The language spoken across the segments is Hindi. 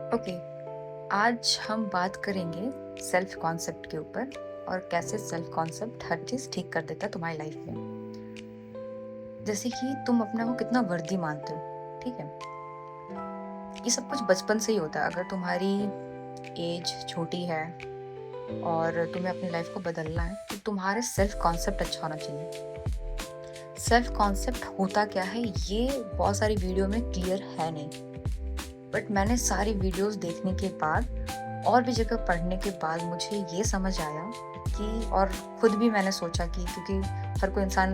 ओके, आज हम बात करेंगे सेल्फ कॉन्सेप्ट के ऊपर और कैसे सेल्फ कॉन्सेप्ट हर चीज़ ठीक कर देता है तुम्हारी लाइफ में। जैसे कि तुम अपने को कितना वर्दी मानते हो, ठीक है? ये सब कुछ बचपन से ही होता है। अगर तुम्हारी एज छोटी है और तुम्हें अपनी लाइफ को बदलना है तो तुम्हारे सेल्फ कॉन्सेप्ट अच्छा होना चाहिए। सेल्फ कॉन्सेप्ट होता क्या है ये बहुत सारी वीडियो में क्लियर है नहीं, बट मैंने सारी वीडियोस देखने के बाद और भी जगह पढ़ने के बाद मुझे ये समझ आया कि, और खुद भी मैंने सोचा कि क्योंकि हर कोई इंसान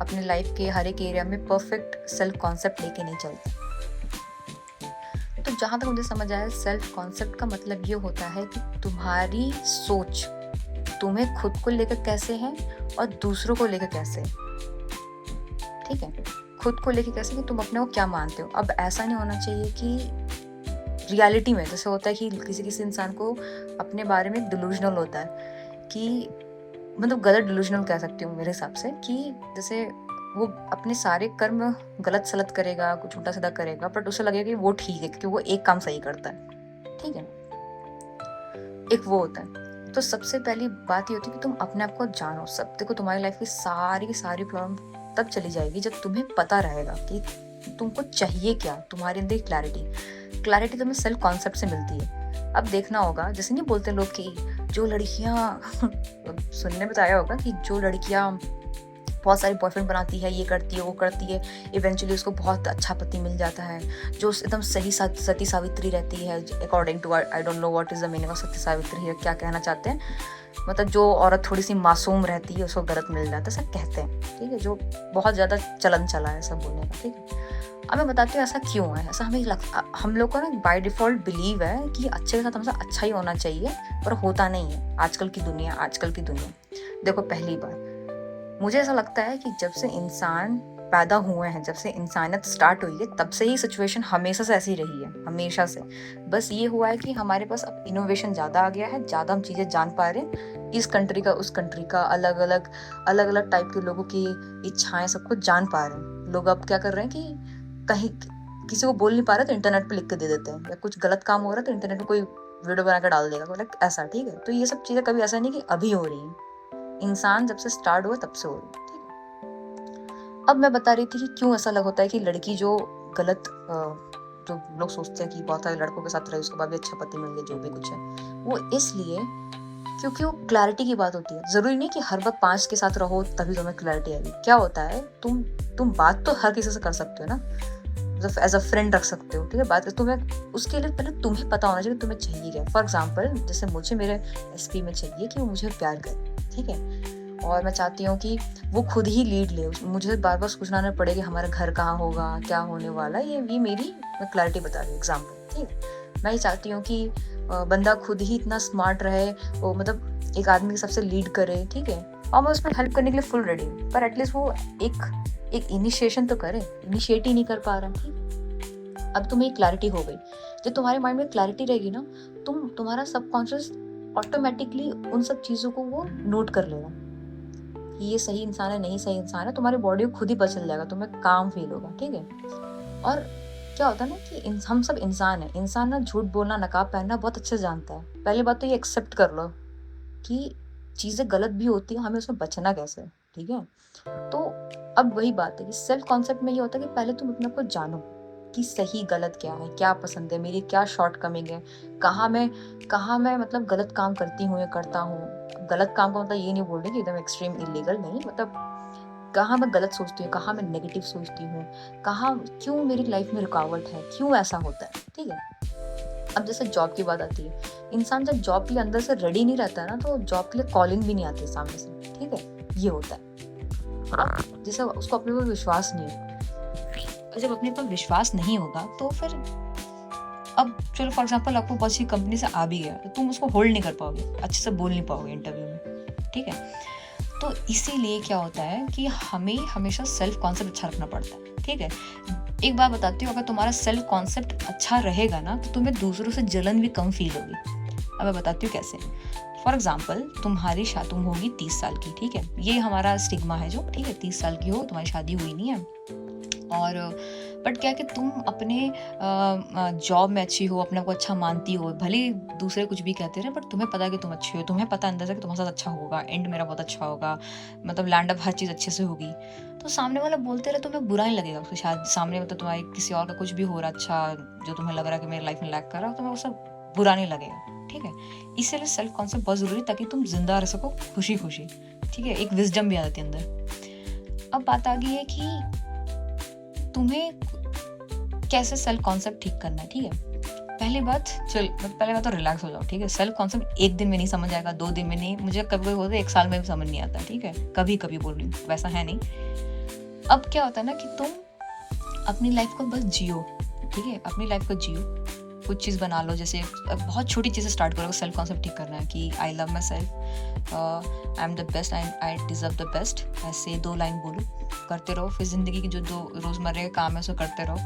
अपने लाइफ के हर एक एरिया में परफेक्ट सेल्फ कॉन्सेप्ट लेके नहीं चलता। तो जहाँ तक मुझे समझ आया, सेल्फ कॉन्सेप्ट का मतलब ये होता है कि तुम्हारी सोच तुम्हें खुद को लेकर कैसे है और दूसरों को लेकर कैसे है, ठीक है? खुद को लेके कैसे कि तुम अपने को क्या मानते हो। अब ऐसा नहीं होना चाहिए कि रियलिटी में जैसे होता है कि किसी इंसान को अपने बारे में डिलूजनल होता है कि मतलब गलत डिलूजनल कह सकती हूँ मेरे हिसाब से, कि जैसे वो अपने सारे कर्म गलत सलत करेगा, कुछ उल्टा सीधा करेगा, बट उसे लगेगा कि वो ठीक है क्योंकि वो एक काम सही करता है, ठीक है? एक वो होता है। तो सबसे पहली बात ये होती है कि तुम अपने आप को जानो। सब देखो, तुम्हारी लाइफ की सारी प्रॉब्लम तब चली जाएगी जब तुम्हें पता रहेगा कि तुमको चाहिए क्या, तुम्हारे अंदर क्लैरिटी तुम्हें सेल्फ कॉन्सेप्ट से मिलती है। अब देखना होगा, जैसे नहीं बोलते लोग कि जो लड़कियां सुनने में तो आया होगा कि जो लड़कियां बहुत सारे बॉयफ्रेंड बनाती है, ये करती है वो करती है, इवेंचुअली उसको बहुत अच्छा पति मिल जाता है जो एकदम सही सती सावित्री रहती है। According to I don't know what is the meaning of Sati Savitri है, क्या कहना चाहते हैं, मतलब जो औरत थोड़ी सी मासूम रहती है उसको गलत मिल जाता है, ऐसा कहते हैं, ठीक है? जो बहुत ज़्यादा चलन चला है सब बोलने का, ठीक है? अब मैं बताती हूँ ऐसा क्यों है। ऐसा हम लोग को ना बाय डिफ़ॉल्ट बिलीव है कि अच्छे के साथ हमेशा अच्छा ही होना चाहिए, पर होता नहीं है। आजकल की दुनिया देखो, पहली बार मुझे ऐसा लगता है कि जब से इंसान पैदा हुए हैं, जब से इंसानियत स्टार्ट हुई है, तब से ही सिचुएशन हमेशा से ऐसी रही है, हमेशा से। बस ये हुआ है कि हमारे पास अब इनोवेशन ज़्यादा आ गया है, ज़्यादा हम चीज़ें जान पा रहे हैं, इस कंट्री का उस कंट्री का, अलग अलग टाइप के लोगों की इच्छाएं सब कुछ जान पा रहे हैं। लोग अब क्या कर रहे हैं कि कहीं किसी को बोल नहीं पा रहे तो इंटरनेट पर लिख के दे देते हैं, या कुछ गलत काम हो रहा है तो इंटरनेट पर कोई वीडियो बना कर डाल देगा, मतलब ऐसा, ठीक है? तो ये सब चीज़ें कभी ऐसा नहीं कि अभी हो रही हैं, इंसान जब से स्टार्ट हुआ तब से हो रही है, ठीक है? अब मैं बता रही थी कि क्यों ऐसा होता है कि लड़की जो गलत जो लोग सोचते हैं कि बहुत सारे लड़कों के साथ रहे उसके बाद भी अच्छा पति मिल गया, जो भी कुछ है, वो इसलिए क्योंकि वो क्लैरिटी की बात होती है। जरूरी नहीं कि हर वक्त 5 के साथ रहो तभी तुम्हें क्लैरिटी आएगी। क्या होता है, तुम बात तो हर किसी से कर सकते हो ना, एज अ फ्रेंड रख सकते हो, ठीक है? बात तुम्हें उसके लिए पहले तुम्हें पता होना चाहिए तुम्हें चाहिए क्या। फॉर एग्जाम्पल, जैसे मुझे मेरे एसपी में चाहिए कि वो मुझे प्यार करे, ठीक है? और मैं चाहती हूँ कि वो खुद ही लीड ले, मुझे बार बार सोचना ना पड़े कि हमारा घर कहाँ होगा, क्या होने वाला है। ये मेरी मैं क्लैरिटी बता रही हूँ, एग्जाम्पल, ठीक है? मैं ये चाहती हूँ कि बंदा खुद ही इतना स्मार्ट रहे, वो मतलब एक आदमी के सबसे लीड करे, ठीक है? और मैं उसमें हेल्प करने के लिए फुल रेडी हूँ, पर एटलीस्ट वो एक इनिशिएशन तो करे। इनिशिएट ही नहीं कर पा रहा, ठीक? अब तुम्हें क्लैरिटी हो गई। जब तुम्हारे माइंड में क्लैरिटी रहेगी ना, तुम्हारा सबकॉन्शियस ऑटोमेटिकली उन सब चीज़ों को वो नोट कर लेगा कि ये सही इंसान है, नहीं सही इंसान है। तुम्हारी बॉडी को खुद ही पता चल जाएगा, तुम्हें काम फील होगा, ठीक है? और क्या होता है ना कि हम सब इंसान है। इंसान ना झूठ बोलना, नकाब पहनना बहुत अच्छे से जानता है। पहली बात तो ये एक्सेप्ट कर लो कि चीज़ें गलत भी होती है, हमें उसमें बचना कैसे, ठीक है? तो अब वही बात है कि सेल्फ कॉन्सेप्ट में ये होता है कि पहले तुम अपने आप को जानो कि सही गलत क्या है, क्या पसंद है, मेरी क्या शॉर्टकमिंग है, कहाँ मैं मतलब गलत काम करती हूँ या करता हूँ। गलत काम का मतलब ये नहीं बोल रही कि एकदम एक्सट्रीम इलीगल नहीं, मतलब कहाँ मैं गलत सोचती हूँ, कहाँ मैं नेगेटिव सोचती हूँ, कहाँ क्यों मेरी लाइफ में रुकावट है, क्यों ऐसा होता है, ठीक है? अब जैसे जॉब की बात आती है, इंसान जब जॉब के लिए अंदर से रेडी नहीं रहता है ना, तो जॉब के लिए कॉलिंग भी नहीं आती सामने से, ठीक है? ये होता है। जैसे उसको अपने पर विश्वास नहीं होगा, और जब अपने पर विश्वास नहीं होगा तो फिर, अब चलो फॉर एग्जांपल आपको बहुत सी कंपनी से आ भी गया तो तुम उसको होल्ड नहीं कर पाओगे, अच्छे से बोल नहीं पाओगे इंटरव्यू में, ठीक है? तो इसीलिए क्या होता है कि हमें हमेशा सेल्फ कॉन्सेप्ट अच्छा रखना पड़ता है, ठीक है? एक बात बताती हूँ, अगर तुम्हारा सेल्फ कॉन्सेप्ट अच्छा रहेगा ना तो तुम्हें दूसरों से जलन भी कम फील होगी। अब मैं बताती हूँ कैसे। फॉर एग्जाम्पल, तुम होगी 30 साल की, ठीक है? ये हमारा स्टिग्मा है जो, ठीक है, 30 साल की हो, तुम्हारी शादी हुई नहीं है और बट क्या है कि तुम अपने जॉब में अच्छी हो, अपने आप को अच्छा मानती हो, भले ही दूसरे कुछ भी कहते रहे, बट तुम्हें पता है कि तुम अच्छी हो, तुम्हें पता है अंदर से कि तुम्हारे साथ अच्छा होगा, एंड मेरा बहुत अच्छा होगा, मतलब लैंड अप हर चीज़ अच्छे से होगी। तो सामने वाला बोलते रहे, तुम्हें बुरा नहीं लगेगा उसको, शायद सामने मतलब तुम्हारे किसी और का कुछ भी हो रहा अच्छा, जो तुम्हें लग रहा है कि मेरी लाइफ में लैक कर रहा हो, तुम्हें वो सब बुरा नहीं लगेगा, ठीक है। इसीलिए सेल्फ कॉन्सेप्ट बहुत ज़रूरी है, ताकि तुम जिंदा रह सको खुशी खुशी, ठीक है। एक विजडम भी आ जाती है अंदर। अब बात आ गई है कि तुम्हें कैसे सेल्फ कॉन्सेप्ट ठीक करना है, ठीक है। पहली बात तो रिलैक्स हो जाओ, ठीक है। सेल्फ कॉन्सेप्ट एक दिन में नहीं समझ आएगा, 2 दिन में नहीं, मुझे कभी कभी होता है 1 साल में भी समझ नहीं आता, ठीक है। कभी कभी बोल रही हूँ, वैसा है नहीं। अब क्या होता है ना कि तुम अपनी लाइफ को बस जियो, ठीक है। अपनी लाइफ को जियो, कुछ चीज़ बना लो, जैसे बहुत छोटी चीज़ें स्टार्ट करो। सेल्फ कॉन्सेप्ट ठीक करना है कि I love my self, I am the best, I deserve the best, ऐसे 2 लाइन बोलो, करते रहो। फिर ज़िंदगी की जो 2 रोज़मर्रा के काम है उसको करते रहो।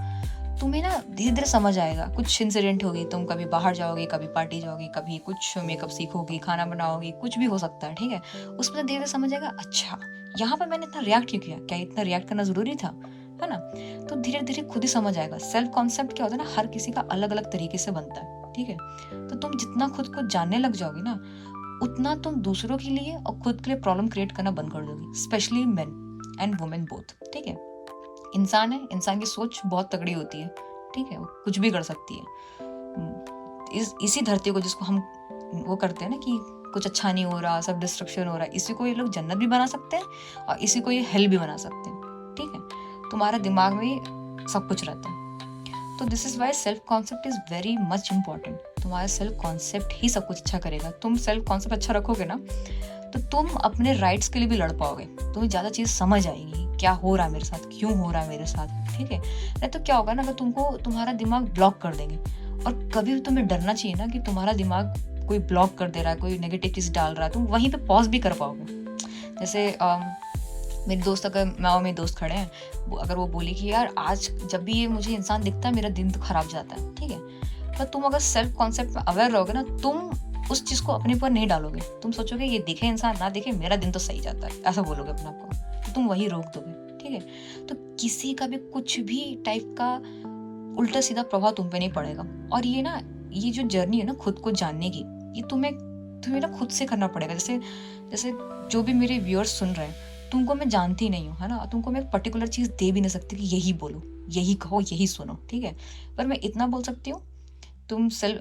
तुम्हें ना धीरे धीरे समझ आएगा। कुछ इंसिडेंट होगी, तुम कभी बाहर जाओगी, कभी पार्टी जाओगी, कभी कुछ मेकअप सीखोगी, खाना बनाओगी, कुछ भी हो सकता है, ठीक है। उसमें धीरे धीरे समझ आएगा, अच्छा यहाँ पर मैंने इतना रिएक्ट क्यों किया, क्या इतना रिएक्ट करना ज़रूरी था, है ना। तो धीरे धीरे खुद ही समझ आएगा। सेल्फ कॉन्सेप्ट क्या होता है ना, हर किसी का अलग अलग तरीके से बनता है, ठीक है। तो तुम जितना खुद को जानने लग जाओगे ना, उतना तुम दूसरों के लिए और खुद के लिए प्रॉब्लम क्रिएट करना बंद कर दोगे, specially main and women both, ठीक है। इंसान है, इंसान की सोच बहुत तगड़ी होती है, ठीक है, वो कुछ भी कर सकती है। इसी धरती को जिसको हम वो करते हैं ना कि कुछ अच्छा नहीं हो रहा, सब डिस्ट्रक्शन हो रहा है, इसी को ये लोग जन्नत भी बना सकते हैं और इसी को ये हेल भी बना सकते हैं, ठीक है। तुम्हारा दिमाग में सब कुछ रहता है। तो this is why self concept is very much important. तुम्हारा सेल्फ कॉन्सेप्ट ही सब कुछ अच्छा करेगा। तुम सेल्फ कॉन्सेप्ट अच्छा रखोगे ना, तो तुम अपने राइट्स के लिए भी लड़ पाओगे। तुम्हें ज़्यादा चीज़ समझ आएगी, क्या हो रहा है मेरे साथ, क्यों हो रहा है मेरे साथ, ठीक है। नहीं तो क्या होगा ना, अगर तुमको तुम्हारा दिमाग ब्लॉक कर देंगे। और कभी भी तुम्हें डरना चाहिए ना कि तुम्हारा दिमाग कोई ब्लॉक कर दे रहा है, कोई नेगेटिव चीज़ डाल रहा है, तुम वहीं पे पॉज भी कर पाओगे। जैसे मेरी दोस्त, अगर मैं और मेरे दोस्त खड़े हैं, अगर वो बोली कि यार आज जब भी ये मुझे इंसान दिखता है मेरा दिन तो खराब जाता है, ठीक है। पर तुम अगर सेल्फ कॉन्सेप्ट में अवेयर रहोगे ना, तुम उस चीज़ को अपने ऊपर नहीं डालोगे। तुम सोचोगे ये दिखे इंसान ना दिखे, मेरा दिन तो सही जाता है, ऐसा बोलोगे अपने आप को, तो तुम वही रोक दोगे, ठीक है। तो किसी का भी कुछ भी टाइप का उल्टा सीधा प्रभाव तुम पे नहीं पड़ेगा। और ये ना, ये जो जर्नी है ना खुद को जानने की, ये तुम्हें ना खुद से करना पड़ेगा। जैसे जो भी मेरे व्यूअर्स सुन रहे हैं, तुमको मैं जानती नहीं हूँ, है ना। तुमको मैं एक पर्टिकुलर चीज़ दे भी नहीं सकती कि यही बोलो, यही कहो, यही सुनो, ठीक है। पर मैं इतना बोल सकती हूँ,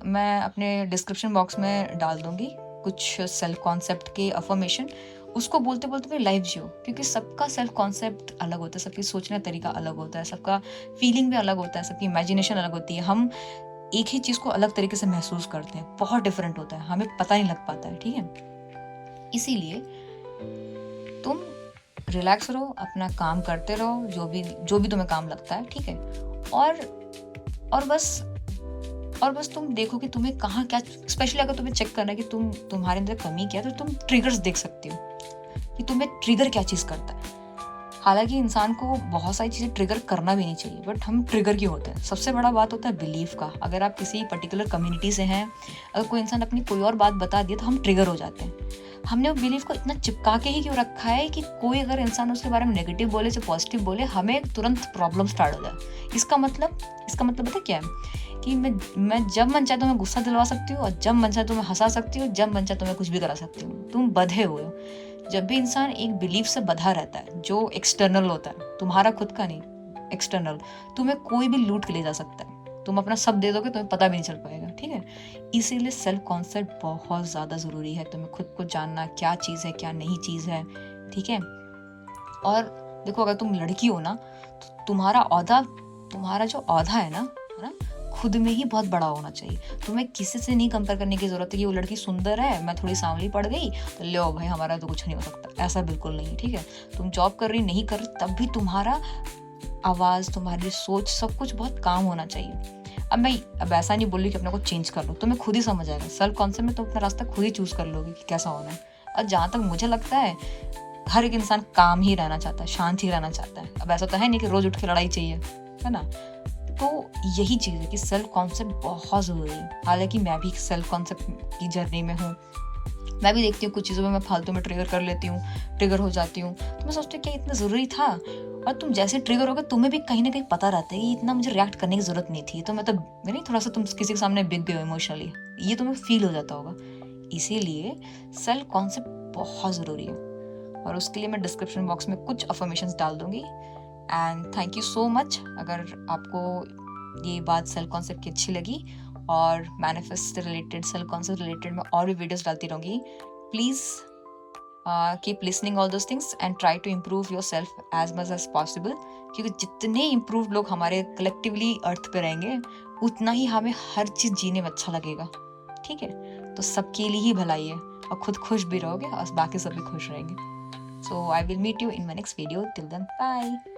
मैं अपने डिस्क्रिप्शन बॉक्स में डाल दूंगी कुछ सेल्फ कॉन्सेप्ट के अफर्मेशन। उसको बोलते बोलते अपनी लाइफ जियो, क्योंकि सबका सेल्फ कॉन्सेप्ट अलग होता है, सबकी सोचने का तरीका अलग होता है, सबका फीलिंग भी अलग होता है, सबकी इमेजिनेशन अलग होती है। हम एक ही चीज़ को अलग तरीके से महसूस करते हैं, बहुत डिफरेंट होता है, हमें पता नहीं लग पाता है, ठीक है। इसीलिए तुम रिलैक्स रहो, अपना काम करते रहो, जो भी तुम्हें काम लगता है, ठीक है। और बस तुम देखो कि तुम्हें कहाँ क्या, स्पेशली अगर तुम्हें चेक करना है कि तुम्हारे अंदर कमी क्या है, तो तुम ट्रिगर्स देख सकती हो कि तुम्हें ट्रिगर क्या चीज़ करता है। हालांकि इंसान को बहुत सारी चीज़ें ट्रिगर करना भी नहीं चाहिए, बट हम ट्रिगर क्यों होते हैं। सबसे बड़ा बात होता है बिलीफ का। अगर आप किसी पर्टिकुलर कम्युनिटी से हैं, अगर कोई इंसान अपनी कोई और बात बता दिए तो हम ट्रिगर हो जाते हैं। हमने वो बिलीफ को इतना चिपका के ही क्यों रखा है कि कोई अगर इंसान उसके बारे में नेगेटिव बोले या पॉजिटिव बोले, हमें तुरंत प्रॉब्लम स्टार्ट हो जाए। इसका मतलब पता क्या है कि मैं जब मन चाहे तुम्हें गुस्सा दिलवा सकती हूँ, और जब मन चाहे तुम्हें हंसा सकती हूँ, जब मन चाहे तुम्हें कुछ भी करा सकती हूँ। तुम बंधे हुए हो। जब भी इंसान एक बिलीफ से बंधा रहता है जो एक्सटर्नल होता है, तुम्हारा खुद का नहीं, एक्सटर्नल, तुम्हें कोई भी लूट के ले जा सकता है। तुम अपना सब दे दोगे, तुम्हें पता भी नहीं चल पाएगा, ठीक है। इसीलिए सेल्फ कॉन्सेप्ट बहुत ज़्यादा ज़रूरी है। तुम्हें खुद को जानना, क्या चीज़ है क्या नहीं चीज़ है, ठीक है। और देखो, अगर तुम लड़की हो ना, तो तुम्हारा जो औधा है ना, खुद में ही बहुत बड़ा होना चाहिए। तुम्हें किसी से नहीं कंपेयर करने की जरूरत है कि वो लड़की सुंदर है, मैं थोड़ी सांवली पड़ गई तो लो भाई हमारा तो कुछ नहीं हो सकता। ऐसा बिल्कुल नहीं, ठीक है। तुम जॉब कर रही नहीं कर रही, तब भी तुम्हारा आवाज़, तुम्हारी सोच, सब कुछ बहुत काम होना चाहिए। अब ऐसा नहीं बोल रही कि अपने को चेंज कर लो, तुम्हें खुद ही समझ आएगा। सेल्फ कॉन्सेप्ट में तुम अपना रास्ता खुद ही चूज कर लोगे कि कैसा होना है। और जहाँ तक मुझे लगता है, हर एक इंसान काम ही रहना चाहता है, शांत ही रहना चाहता है। अब ऐसा तो है नहीं कि रोज उठ के लड़ाई चाहिए, है ना। तो यही चीज़ है कि सेल्फ कॉन्सेप्ट बहुत ज़रूरी है। हालांकि मैं भी सेल्फ कॉन्सेप्ट की जर्नी में हूँ। मैं भी देखती हूँ कुछ चीज़ों में मैं फालतू में ट्रिगर कर लेती हूँ, ट्रिगर हो जाती हूँ, तो मैं सोचती हूँ क्या इतना ज़रूरी था। और तुम जैसे ट्रिगर होगे तुम्हें भी कहीं ना कहीं पता रहता है कि इतना मुझे रिएक्ट करने की जरूरत नहीं थी, तो मतलब नहीं, थोड़ा सा तुम किसी के सामने बिक गए हो इमोशनली, ये तुम्हें फील हो जाता होगा। इसीलिए सेल्फ कॉन्सेप्ट बहुत ज़रूरी है, और उसके लिए मैं डिस्क्रिप्शन बॉक्स में कुछ अफर्मेशंस डाल दूंगी। And thank you so much. अगर आपको ये बात सेल्फ कॉन्सेप्ट की अच्छी लगी और मैनिफेस्ट से रिलेटेड, सेल्फ कॉन्सेप्ट रिलेटेड मैं और भी वीडियोस डालती रहूँगी, please keep listening all those things and try to improve yourself as much as possible, क्योंकि जितने इम्प्रूव लोग हमारे कलेक्टिवली अर्थ पे रहेंगे उतना ही हमें हर चीज़ जीने में अच्छा लगेगा। ठीक है, तो सबके लिए ही भलाई है, और खुद खुश भी रहोगे और बाकी सब भी खुश रहेंगे। So I will meet you in my next video. Till then, bye.